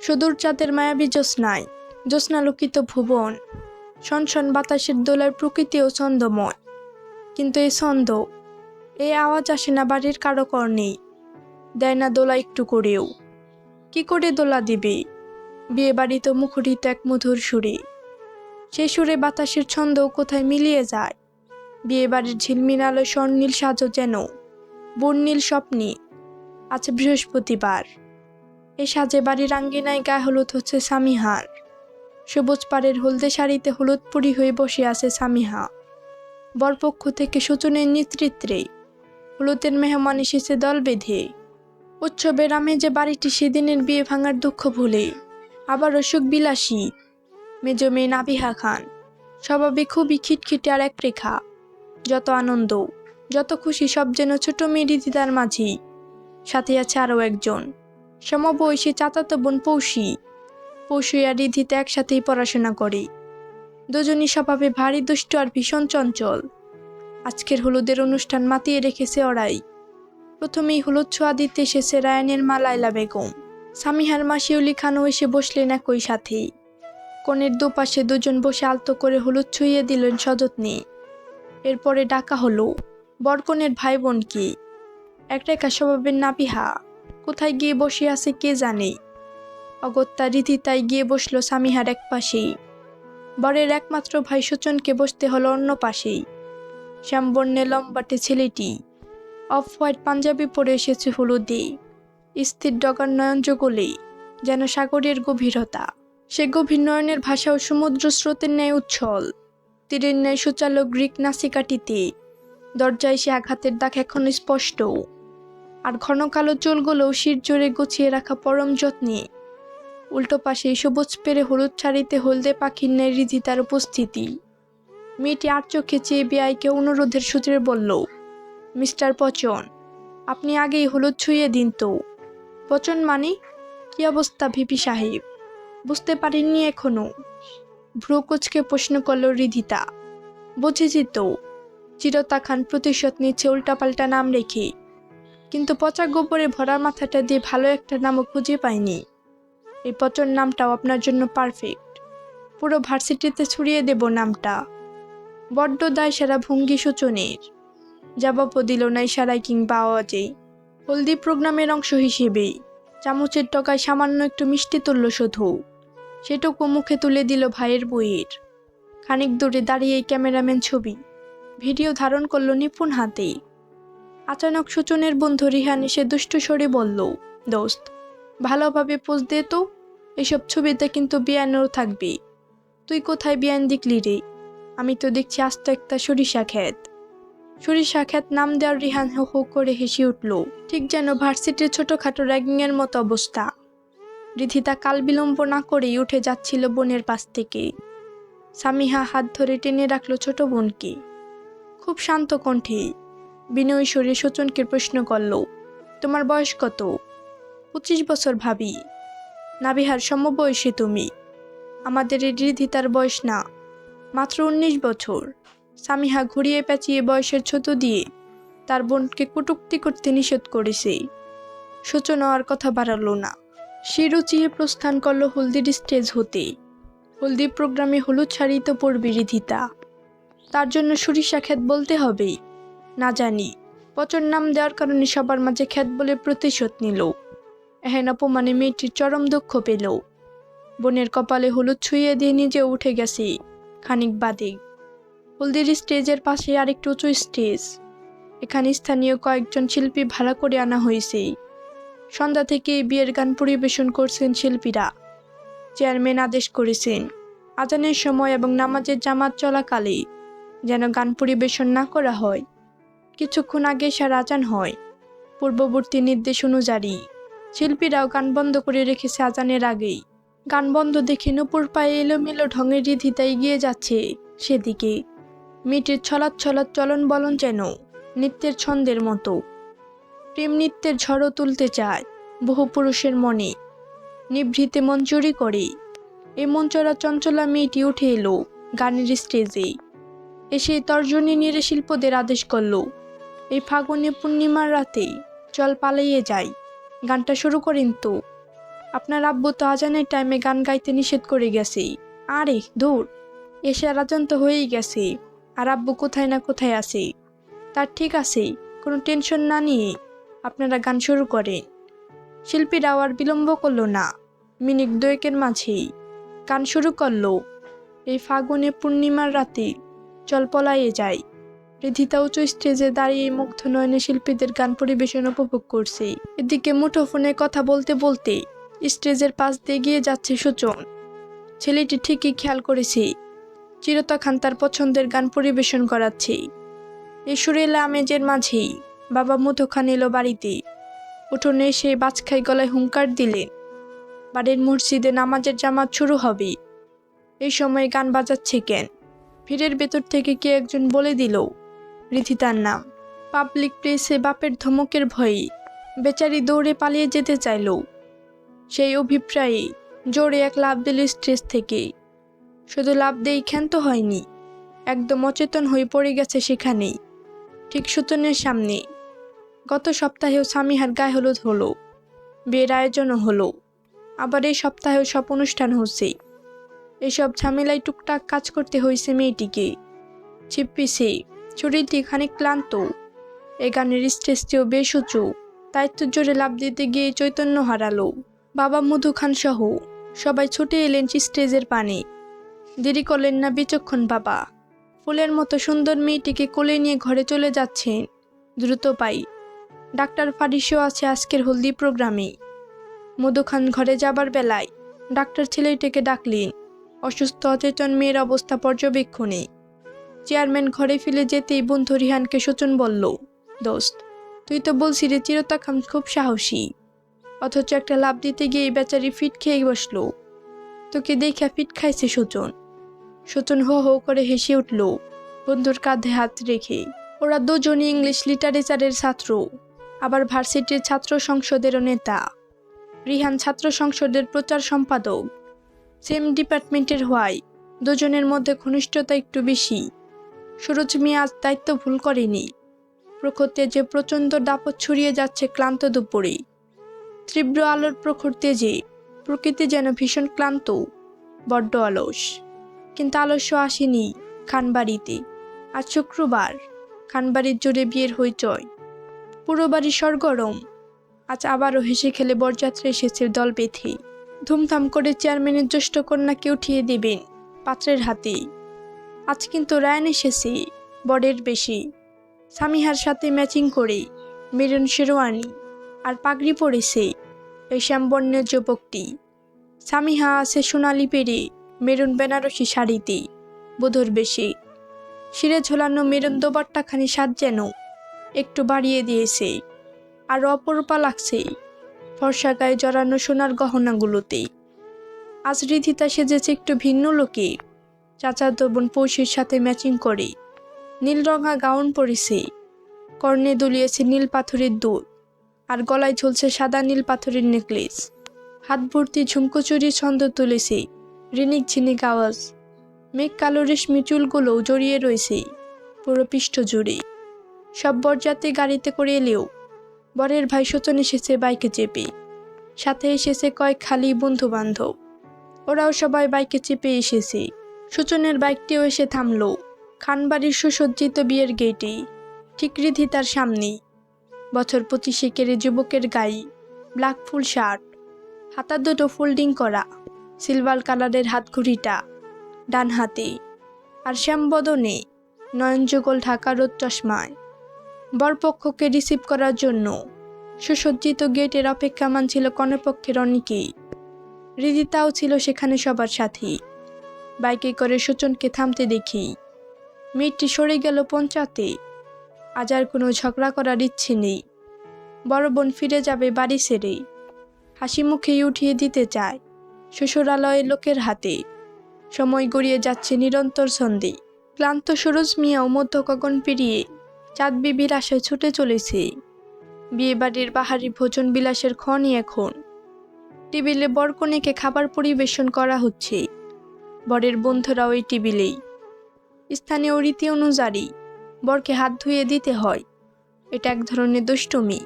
সুদূর চাঁদের মায়াবী জ্যোৎস্নায় জ্যোৎস্নালোকিত ভুবন, শনশন বাতাসের দোলার প্রকৃতিও ছন্দময়। কিন্তু এই ছন্দ, এই আওয়াজ আসে না বাড়ির কারো কর্ণেই, দেয় না দোলা একটু করেও। কি করে দোলা দিবে বিয়ে বাড়ি তো মুখরিত এক মধুর সুরে, সে সুরে বাতাসের ছন্দও কোথায় মিলিয়ে যায়। বিয়ে বাড়ির ঝিলমিল আলো স্বর্ণীল সাজো যেন বর্ণিল স্বপ্নে আছে বৃহস্পতিবার। এ সাজে বাড়ির আঙ্গিনায় গায়ে হলুদ হচ্ছে সামিহার। সবুজ পাড়ের হলদে শাড়িতে হলুদ পুরি হয়ে বসে আছে সামিহা। বরপক্ষ থেকে সূচনের নেতৃত্বে হলুদের মেহমান এসেছে দল বেঁধে। উৎসবের আমেজে বাড়িটি সেদিনের বিয়ে ভাঙার দুঃখ ভুলে আবার অসুখ বিলাসী। মেজ মেয়ে নাবিহা খান স্বভাবে খুবই খিটখিটে আর এক রেখা। যত আনন্দ, যত খুশি সব যেন ছোট মেয়ে রিদিতার মাঝি। সাথে আছে আরও একজন সমবয়সী চাচাতো বোন পৌষী। পৌষী আর রিধিতা একসাথেই পড়াশোনা করে। দুজনই স্বভাবে ভারী দুষ্ট আর ভীষণ চঞ্চল। আজকের হলুদের অনুষ্ঠান মাতিয়ে রেখেছে ওরাই। প্রথমেই হলুদ ছোঁয়া দিতে এসেছে রায়ানের মা লায়লা বেগম। সামিহার মা শিউলি খানও এসে বসলেন একই সাথেই। কনের দুপাশে দুজন বসে আলতো করে হলুদ ছুঁয়ে দিলেন সযত্নে। এরপরে ডাকা হলো বরকনের ভাই বোনকে। একটা স্বভাবের নাবিহা কোথায় গিয়ে বসে আছে কে জানে। অগত্যা রিধিতাই গিয়ে বসলো সামিহার এক পাশেই। বরের একমাত্র ভাই সুচনকে বসতে হলো অন্য পাশেই। শ্যামবর্ণে লম্বাটে ছেলেটি অফ হোয়াইট পাঞ্জাবি পরে এসেছে হলুদে। স্থির ডগার নয়ন যুগলে যেন সাগরের গভীরতা। সে গভীর নয়নের ভাষাও সমুদ্র স্রোতের ন্যায় উচ্ছল। তীরের ন্যায় সুচালো গ্রিক নাসিকাটিতে দরজায় সে আঘাতের দাগ এখনো স্পষ্ট। আর ঘন কালো চুলগুলোও শির জোরে গুছিয়ে রাখা পরম যত্নে। উল্টো পাশে সবুজ পেরে হলুদ শাড়িতে হলদে পাখির ন্যায় রিধিতার উপস্থিতি। মেয়েটি আর চোখে চেয়ে বেআইকে অনুরোধের সূত্রে বলল, মিস্টার পচন, আপনি আগেই হলুদ ছুঁয়ে দিন তো। পচন মানে? কি অবস্থা ভিপি সাহেব, বুঝতে পারেননি এখনো? ভ্রু কুচকে প্রশ্ন করল রিধিতা। বুঝেছি তো, চিরতা খান প্রতিশোধ নিচ্ছে উল্টাপাল্টা নাম রেখে। কিন্তু পচা গোবরে ভরা মাথাটা দিয়ে ভালো একটা নামও খুঁজে পাইনি। এই পচন নামটাও আপনার জন্য পারফেক্ট। পুরো ভার্সিটিতে ছড়িয়ে দেব নামটা। বড্ড দায় সারা ভঙ্গি সূচনের। জবাবও দিল না ইশারায় কিংবা আওয়াজে। হলদি প্রোগ্রামের অংশ হিসেবে চামচের টকায় সামান্য একটু মিষ্টি তুলল শুধু। সেটুকু মুখে তুলে দিল ভাইয়ের বইয়ের। খানিক দূরে দাঁড়িয়ে ক্যামেরাম্যান ছবি ভিডিও ধারণ করল নিপুণ হাতে। আচানক সূচনের বন্ধু রিহান এসে দুষ্টু স্বরে বলল, দোস্ত, ভালোভাবে পোজ দে তো, এসব ছবিতে কিন্তু বিয়ানও থাকবে। তুই কোথায় বিয়ান দেখলি রে? আমি তো দেখছি আস্ত একটা সরিষা ক্ষেত। সরিষা ক্ষেত নাম দেওয়ার রিহান হো হো করে হেসে উঠল, ঠিক যেন ভার্সিটির ছোটখাটো র্যাগিংয়ের মতো অবস্থা। রিধিতা কাল বিলম্ব না করেই উঠে যাচ্ছিল বোনের পাশ থেকে। সামিহা হাত ধরে টেনে রাখলো ছোট বোনকে। খুব শান্ত কণ্ঠে বিনয়ী স্বরে সূচনকে প্রশ্ন করল, তোমার বয়স কত? 25 বছর ভাবি। নাবিহার সমবয়সী তুমি। আমাদের এই রিধিতার বয়স না, মাত্র 19 বছর। সামিহা ঘুরিয়ে পেঁচিয়ে বয়সের ছোট দিয়ে তার বোনকে কটূক্তি করতে নিষেধ করেছে। সূচনা আর কথা বাড়ালো না। সে রুচিয়ে প্রস্থান করল হলদির স্টেজ হতে। হলদি প্রোগ্রামে হলুদ শাড়ি তো পরবে রিধিতা, তার জন্য সরিষা ক্ষেত বলতে হবে? না জানি। পচন নাম দেওয়ার কারণে সবার মাঝে ক্ষেত বলে প্রতিশোধ নিল। এহেন অপমানে মেয়েটির চরম দুঃখ পেল। বোনের কপালে হলুদ ছুঁয়ে দিয়ে নিজে উঠে গেছে খানিক বাদে। হলদির স্টেজের পাশে আরেকটু উঁচু স্টেজ। এখানে স্থানীয় কয়েকজন শিল্পী ভাড়া করে আনা হয়েছে। সন্ধ্যা থেকে বিয়ের গান পরিবেশন করছেন শিল্পীরা। চেয়ারম্যান আদেশ করেছেন, আজানের সময় এবং নামাজের জামাত চলাকালে যেন গান পরিবেশন না করা হয়। কিছুক্ষণ আগে সারা আজান হয়। পূর্ববর্তী নির্দেশ অনুযায়ী শিল্পীরাও গান বন্ধ করে রেখেছে আজানের আগেই। গান বন্ধ দেখে নুপুর পায়ে এলোমেলো ঢঙের রিধিতা এগিয়ে যাচ্ছে সেদিকে। মেয়েটির ছলাৎ ছলাৎ চলন বলন যেন নৃত্যের ছন্দের মতো। প্রেম নৃত্যের ঝড়ও তুলতে চায় বহু পুরুষের মনে, নিভৃতে মন চুরি করে। এই মঞ্চরা চঞ্চলা মেয়েটি উঠে এলো গানের স্টেজে। এসে তর্জনী নেড়ে শিল্পদের আদেশ করল, এই ফাগুনে পূর্ণিমার রাতে চল পালিয়ে যাই, গানটা শুরু করেন তো। আপনার আব্বু তো আজানের টাইমে গান গাইতে নিষেধ করে গেছে। আরে দূর, এসে আজান তো হয়েই গেছে, আর আব্বু কোথায় না কোথায় আছে। তার ঠিক আছে, কোনো টেনশন না নিয়ে আপনারা গান শুরু করেন। শিল্পীরাও আর বিলম্ব করলো না, মিনিট দুয়েকের মাঝেই গান শুরু করলো। এই ফাগুনে পূর্ণিমার রাতে চল পলাইয়ে যায়। রিধিতা উঁচু স্টেজে দাঁড়িয়ে মুগ্ধ নয়নে শিল্পীদের গান পরিবেশন উপভোগ করছে। এদিকে মুঠোফোনে কথা বলতে বলতে স্টেজের পাশ দিয়ে গিয়ে যাচ্ছে সুজন। ছেলেটি ঠিকই খেয়াল করেছে চিরতা খান তার পছন্দের গান পরিবেশন করাচ্ছে। এই সুরেলা আমেজের মাঝেই বাবা মধু খান এলো বাড়িতে। উঠোনে এসে বাজখাই গলায় হুঙ্কার দিলেন, বাড়ির মসজিদে নামাজের জামাত শুরু হবে। এই সময় গান বাজাচ্ছে কেন? ভিড়ের ভেতর থেকে কে একজন বলে দিল রিধিতার নাম। পাবলিক প্লেসে বাপের ধমকের ভয়ে বেচারি দৌড়ে পালিয়ে যেতে চাইল। সেই অভিপ্রায়ে জোরে এক লাফ দিল স্টেজ থেকে। শুধু লাফ দিয়েই ক্ষান্ত হয়নি, একদম অচেতন হয়ে পড়ে গেছে সেখানেই, ঠিক সুতনের সামনে। গত সপ্তাহেও সামিহার গায়ে হলুদ হলো, বিয়ের আয়োজনও হলো, আবার এই সপ্তাহেও সব অনুষ্ঠান হচ্ছে। এসব ঝামেলায় টুকটাক কাজ করতে হয়েছে মেয়েটিকে। চিপ্পিসে শরীরটি খানিক ক্লান্ত। এ গানের স্টেজটিও বেশ উঁচু, তাই তো জোরে লাফ দিতে গিয়ে চৈতন্য হারালো। বাবা মধু খান সহ সবাই ছুটে এলেন স্টেজের পানে। দেরি করলেন না বিচক্ষণ বাবা। ফুলের মতো সুন্দর মেয়েটিকে কোলে নিয়ে ঘরে চলে যাচ্ছেন দ্রুত পাই। ডাক্তার ফারিসও আছে আজকের হলদি প্রোগ্রামে। মধু খান ঘরে যাবার বেলায় ডাক্তার ছেলেটিকে ডাকলেন অসুস্থ অচেতন মেয়ের অবস্থা পর্যবেক্ষণে। চেয়ারম্যান ঘরে ফিরে যেতেই বন্ধু রিহানকে সুচন বলল, দোস্ত, তুই তো বলছিলি চিরতা খান খুব সাহসী, অথচ একটা লাফ দিতে গিয়ে বেচারি ফিট খেয়ে বসলো। তোকে দেখে ফিট খাইছে সুচন। সুচন হো হো করে হেসে উঠল বন্ধুর কাঁধে হাত রেখে। ওরা দুজনই ইংলিশ লিটারেচারের ছাত্র, আবার ভার্সিটির ছাত্র সংসদেরও নেতা। রিহান ছাত্র সংসদের প্রচার সম্পাদক। সেম ডিপার্টমেন্টের হওয়ায় দুজনের মধ্যে ঘনিষ্ঠতা একটু বেশি। সুরজ মিয়া আজ দায়িত্ব ভুল করেনি। প্রখর তেজে প্রচণ্ড দাপট ছড়িয়ে যাচ্ছে ক্লান্ত দুপুরে। তীব্র আলোর প্রখর তেজে প্রকৃতি যেন ভীষণ ক্লান্ত, বড্ড অলস। কিন্তু আলস্য আসেনি খানবাড়িতে। আজ শুক্রবার, খানবাড়ির জোরে বিয়ের হইচই, পুরো বাড়ি সরগরম। আজ আবারও হেসে খেলে বরযাত্রী এসেছে দল বেঁধে। ধুমধাম করে চেয়ারম্যানের জ্যেষ্ঠ কন্যাকে উঠিয়ে দেবেন পাত্রের হাতে। আজ কিন্তু রায়ন এসেছে বরের বেশি। সামিহার সাথে ম্যাচিং করে মেরুন শেরওয়ানি আর পাগড়ি পরেছে এই শ্যামবর্ণের যুবকটি। সামিহা আছে সোনালি পেরে মেরুন বেনারসি শাড়িতে বধূর বেশি। শিরে ঝোলানো মেরুন দোপাট্টাখানি সাজ যেন একটু বাড়িয়ে দিয়েছে, আর অপরূপা লাগছে ফর্সা গায়ে জড়ানো সোনার গহনাগুলোতে। আজ রিধিতা সেজেছে একটু ভিন্ন লোকে। চাচাতো বোন পৌষির সাথে ম্যাচিং করে নীল রঙা গাউন পরেছে, কর্ণে দুলিয়েছে নীল পাথরের দুল, আর গলায় ঝুলছে সাদা নীল পাথরের নেকলেস। হাত ভর্তি ঝুমকো চুরি ছন্দ তুলেছে রিনিক ঝিনিক আওয়াজ। মেঘ কালো রেশমি চুলগুলোও জড়িয়ে রয়েছে পুরো পৃষ্ঠ জুড়ে। সব বরযাত্রী গাড়িতে করে এলেও বরের ভাই সুচন এসেছে বাইকে চেপে। সাথে এসেছে কয়েক খালি বন্ধু বান্ধব, ওরাও সবাই বাইকে চেপে এসেছে। সুচনের বাইকটিও এসে থামলো খানবাড়ির সুসজ্জিত বিয়ের গেটে, ঠিক রিধিতার সামনে। বছর 25 কেড়ে যুবকের গায়ে ব্ল্যাক ফুল শার্ট, হাতা দুটো ফোল্ডিং করা, সিলভার কালারের হাতঘড়িটা ডান হাতে, আর শ্যামবদনে নয়নযুগল ঢাকা রোদ চশমায়। বরপক্ষকে রিসিভ করার জন্য সুসজ্জিত গেটের অপেক্ষামান ছিল কনেপক্ষের অনেকেই। রিধিতাও ছিল সেখানে সবার সাথে। বাইকে করে সুচনকে থামতে দেখি মেয়েটি সরে গেল পঞ্চাতে। আজ আর কোনো ঝগড়া করার ইচ্ছে নেই। বড় বোন ফিরে যাবে বাড়ি ছেড়ে। হাসি মুখেই উঠিয়ে দিতে চায় শ্বশুরালয়ের লোকের হাতে। সময় গড়িয়ে যাচ্ছে নিরন্তর ছন্দে। ক্লান্ত সুরজ মিয়াও মধ্য গগন পেরিয়ে চাঁদ বিবির আশায় ছুটে চলেছে। বিয়ে বাড়ির বাহারি ভোজন বিলাসের ক্ষণই এখন। টেবিলে বরকনেকে খাবার পরিবেশন করা হচ্ছে। বরের বন্ধুরা ওই টেবিলেই। স্থানীয় রীতি অনুযায়ী বরকে হাত ধুয়ে দিতে হয়, এটা এক ধরনের দুষ্টুমি।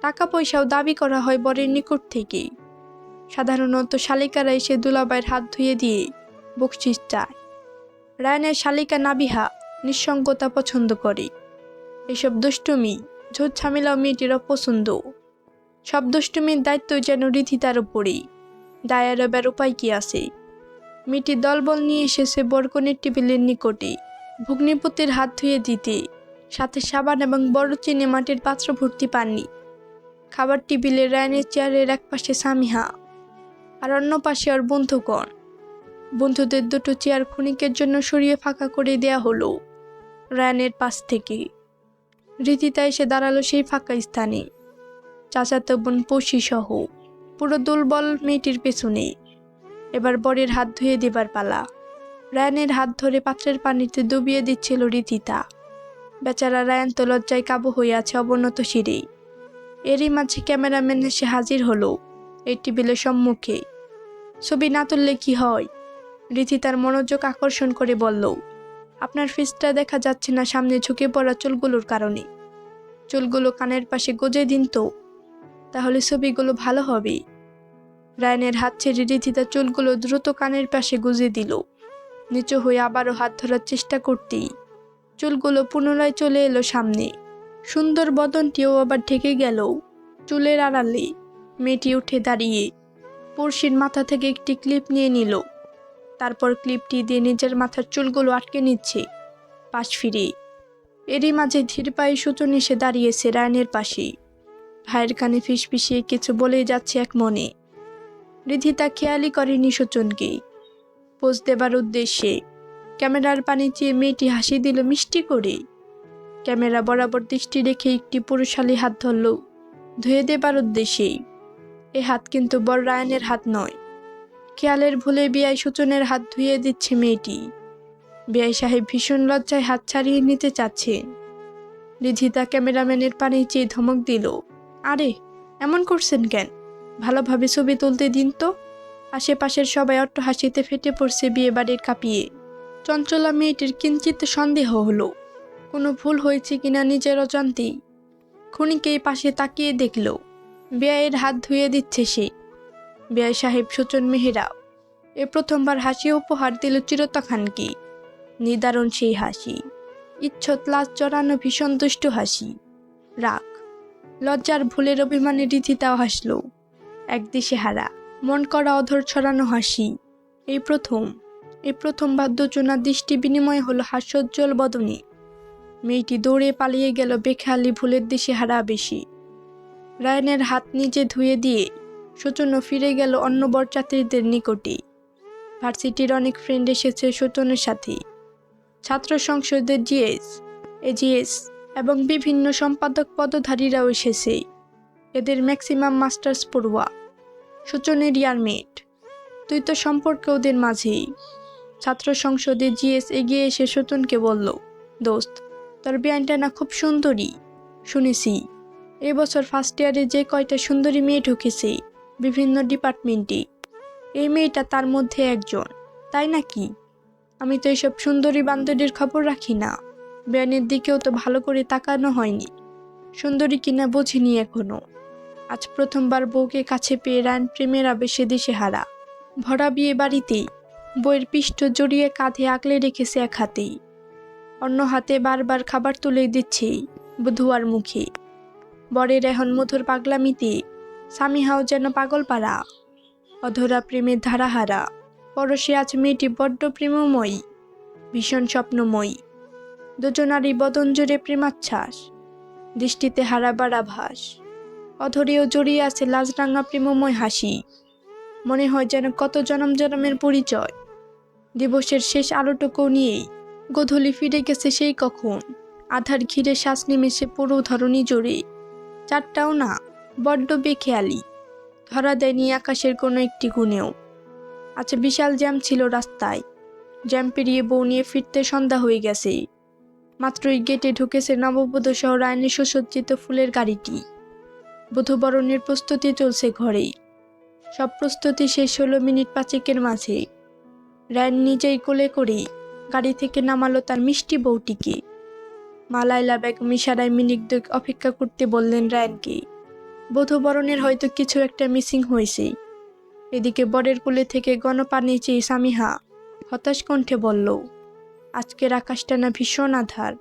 টাকা পয়সাও দাবি করা হয় বরের নিকট থেকে। সাধারণত শালিকারা এসে দুলাভাইয়ের হাত ধুয়ে দিয়ে বকশিস চায়। রায়ানের শালিকা নাবিহা নিঃসঙ্গতা পছন্দ করে। এসব দুষ্টুমি ঝোঁট ঝামেলাও মেয়েটির অপছন্দ। সব দুষ্টুমির দায়িত্ব যেন রিধিতার উপরেই। দায় এড়াবার উপায় কি আছে? মেয়েটি দলবল নিয়ে এসেছে বরকনের টেবিলের নিকটে ভগ্নিপতির হাত ধুয়ে দিতে, সাথে সাবান এবং বড় চিনে মাটির পাত্র ভর্তি পানি। খাবার টেবিলে রায়ানের চেয়ারের এক পাশে সামিহা, আর অন্য পাশে ওর বন্ধুগণ। বন্ধুদের দুটো চেয়ার ক্ষণিকের জন্য সরিয়ে ফাঁকা করে দেয়া হলো রায়ানের পাশ থেকে। রিধিতা এসে দাঁড়ালো সেই ফাঁকা স্থানে, চাচাতো বোন পশি সহ পুরো দুর্বল মেয়েটির পেছনে। এবার বরের হাত ধুয়ে দেবার পালা। রায়ানের হাত ধরে পাত্রের পানিতে ডুবিয়ে দিচ্ছিল রিধিতা। বেচারা রায়ান তো লজ্জায় কাবু হয়ে আছে অবনত শিরে। এরই মাঝে ক্যামেরাম্যান এসে হাজির হলো এই টেবিলের সম্মুখে। ছবি না তুললে কি হয়? রিধিতার মনোযোগ আকর্ষণ করে বলল, আপনার ফেসটা দেখা যাচ্ছে না সামনে ঝুঁকে পড়া চুলগুলোর কারণে। চুলগুলো কানের পাশে গজে দিন তো, তাহলে ছবিগুলো ভালো হবে। রায়ানের হাত ছেড়ে রিধিতা চুলগুলো দ্রুত কানের পাশে গুজে দিল। নিচু হয়ে আবারও হাত ধরার চেষ্টা করতেই চুলগুলো পুনরায় চলে এলো সামনে। সুন্দর বদনটিও আবার ঢেকে গেল চুলের আড়ালে। মেয়েটি উঠে দাঁড়িয়ে পড়শির মাথা থেকে একটি ক্লিপ নিয়ে নিল। তারপর ক্লিপটি দিয়ে নিজের মাথার চুলগুলো আটকে নিচ্ছে পাশ ফিরে। এরই মাঝে ধীর পায়ে সুচন এসে দাঁড়িয়েছে রায়ানের পাশে। ভাইয়ের কানে ফিসফিসিয়ে কিছু বলেই যাচ্ছে এক মনে। রিধিতা খেয়ালই করেনি সুচনকে। পোজ দেবার উদ্দেশ্যে ক্যামেরার পানি চেয়ে মেয়েটি হাসি দিল মিষ্টি করে। ক্যামেরা বরাবর দৃষ্টি রেখে একটি পুরুষালী হাত ধরল ধুয়ে দেবার উদ্দেশ্যেই। এ হাত কিন্তু বড় রায়ানের হাত নয়। খেয়ালের ভুলে বিয়াই সুচনের হাত ধুয়ে দিচ্ছে মেয়েটি। বিয়াই সাহেব ভীষণ লজ্জায় হাত ছাড়িয়ে নিতে চাচ্ছেন। রিধিতা ক্যামেরাম্যানের পানি চেয়ে ধমক দিল, আরে এমন করছেন কেন? ভালোভাবে ছবি তুলতে দিন তো। আশেপাশের সবাই অট্ট হাসিতে ফেটে পড়ছে বিয়ে বাড়ির কাঁপিয়ে। চঞ্চলা মেয়েটির কিঞ্চিত সন্দেহ হলো কোনো ভুল হয়েছে কিনা নিজের অজান্তেই। ক্ষণিকেই পাশে তাকিয়ে দেখল বিয়াইয়ের হাত ধুয়ে দিচ্ছে সে। বিয়াই সাহেব সুচন মেহেরা এ প্রথমবার হাসি উপহার দিল চিরতা খানকে। নিদারুণ সেই হাসি, ইচ্ছৎ লাজ জড়ানো ভীষণ দুষ্ট হাসি। রাগ, লজ্জার ভুলের অভিমানে রিধিতাও হাসল। একদিশে হারা, মন করা অধর ছড়ানো হাসি। এই প্রথমবার দুজনার দৃষ্টি বিনিময় হলো হাস্যোজ্জ্বল বদনে। মেয়েটি দৌড়ে পালিয়ে গেল বেখেয়ালি ভুলের দিশে হারা বেশি। রায়ানের হাত নিজে ধুয়ে দিয়ে সুচনও ফিরে গেল অন্য বরযাত্রীদের নিকটে। ভার্সিটির অনেক ফ্রেন্ড এসেছে সুচনের সাথে। ছাত্র সংসদের জিএস, এজিএস এবং বিভিন্ন সম্পাদক পদধারীরাও এসেছে। এদের ম্যাক্সিমাম মাস্টার্স পড়ুয়া। সুচনের ইয়ারমেট। তুই তো সম্পর্কে ওদের মাঝেই। ছাত্র সংসদে জিএস এগিয়ে এসে সুচনকে বলল, দোস্ত তোর বিয়ানটা না খুব সুন্দরী। শুনেছি এবছর ফার্স্ট ইয়ারে যে কয়টা সুন্দরী মেয়ে ঢুকেছে বিভিন্ন ডিপার্টমেন্টে, এই মেয়েটা তার মধ্যে একজন, তাই নাকি? আমি তো এইসব সুন্দরী বান্ধবীর খবর রাখি না। বিয়ানের দিকেও তো ভালো করে তাকানো হয়নি। সুন্দরী কিনা বুঝিনি এখনো। আজ প্রথমবার বউকে কাছে পেয়ে রায়ন প্রেমের আবেশে দিশে হারা। ভরা বিয়ে বাড়িতেই বইয়ের পৃষ্ঠ জড়িয়ে কাঁধে আগলে রেখেছে এক হাতেই, অন্য হাতে বারবার খাবার তুলে দিচ্ছে বধুয়ার মুখে। বরের এখন মধুর পাগলামিতে সামিহাও যেন পাগল পাড়া। অধরা প্রেমের ধারাহারা পরশে আজ মেয়েটি বড্ড প্রেমময়ী, ভীষণ স্বপ্নময়ী। দুজনারই বদন জুড়ে প্রেমাচ্ছ্বাস, দৃষ্টিতে হারাবার আভাস। অধরেও জড়িয়ে আছে লাজরাঙা প্রেমময় হাসি। মনে হয় যেন কত জনম জনমের পরিচয়। দিবসের শেষ আলোটুকু নিয়েই গোধূলি ফিরে গেছে সেই কখন। আধার ঘিরে শ্বাস নেমেছে পুরো ধরনী জোরে। চারটাও না, বড্ড বেখেয়ালি। ধরা দেয়নি আকাশের কোনো একটি গুণেও। আচ্ছা, বিশাল জ্যাম ছিল রাস্তায়। জ্যাম পেরিয়ে বউ নিয়ে ফিরতে সন্ধ্যা হয়ে গেছে। মাত্রই গেটে ঢুকেছে নববধূ সহ রায়নের সুসজ্জিত ফুলের গাড়িটি। বধূবরণের প্রস্তুতি চলছে ঘরেই। সব প্রস্তুতি শেষ হলো মিনিট 5 মাঝে। রায়ন নিজেই কোলে করে গাড়ি থেকে নামালো তার মিষ্টি বউটিকে। মা লায়লা বেগম ইশারায় মিনিট 2 অপেক্ষা করতে বললেন রায়নকে। বধূবরণের হয়তো কিছু একটা মিসিং হয়েছে। এদিকে বরের কোলে থেকে গণপানি চেয়ে সামিহা হতাশ কণ্ঠে বলল, আজকের আকাশটা না ভীষণ আধার।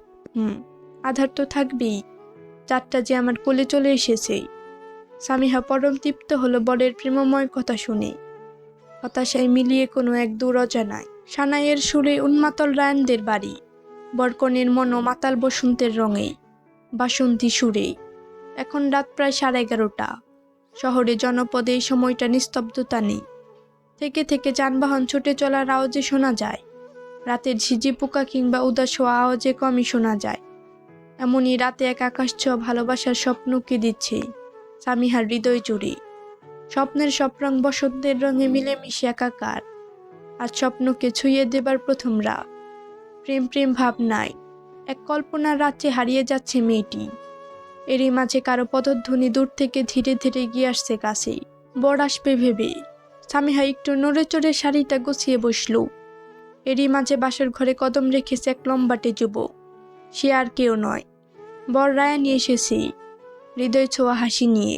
আধার তো থাকবেই, চাঁদটা যে আমার কোলে চলে এসেছে। সামিহা পরম তৃপ্ত হলো বরের প্রেমময় কথা শুনে। হতাশায় মিলিয়ে কোনো এক দূর অজানায় সানাইয়ের সুরে উন্মাতল রায়ানদের বাড়ি, বরকনের মনো মাতাল বসন্তের রঙে, বাসন্তী সুরে। এখন রাত প্রায় 11:30। শহরে জনপদে এই সময়টা নিস্তব্ধতা নেই। থেকে থেকে যানবাহন ছুটে চলার আওয়াজে শোনা যায়, রাতের ঝিঝি পোকা কিংবা উদাস হওয়া আওয়াজে কমই শোনা যায়। এমনই রাতে এক আকাশ ছোঁয়া ভালোবাসার স্বপ্নকে দিচ্ছে সামিহার হৃদয় জুড়ে। স্বপ্নের সব রং বসন্তের রঙে মিলেমিশে একাকার। আজ স্বপ্নকে ছুঁয়ে দেবার প্রথম রাত। প্রেম প্রেম ভাব নাই, এক কল্পনার রাজ্যে হারিয়ে যাচ্ছে মেয়েটি। এরই মাঝে কারো পদধ্বনি দূর থেকে ধীরে ধীরে গিয়ে আসছে কাছে। বর আসবে ভেবে সামিহা একটু নড়ে চড়ে শাড়িটা গুছিয়ে বসল। এরই মাঝে বাসর ঘরে কদম রেখেছে এক লম্বাটে যুবক। সে আর কেউ নয়, বর রায়ানি এসেছে, হৃদয় ছোঁয়া হাসি নিয়ে।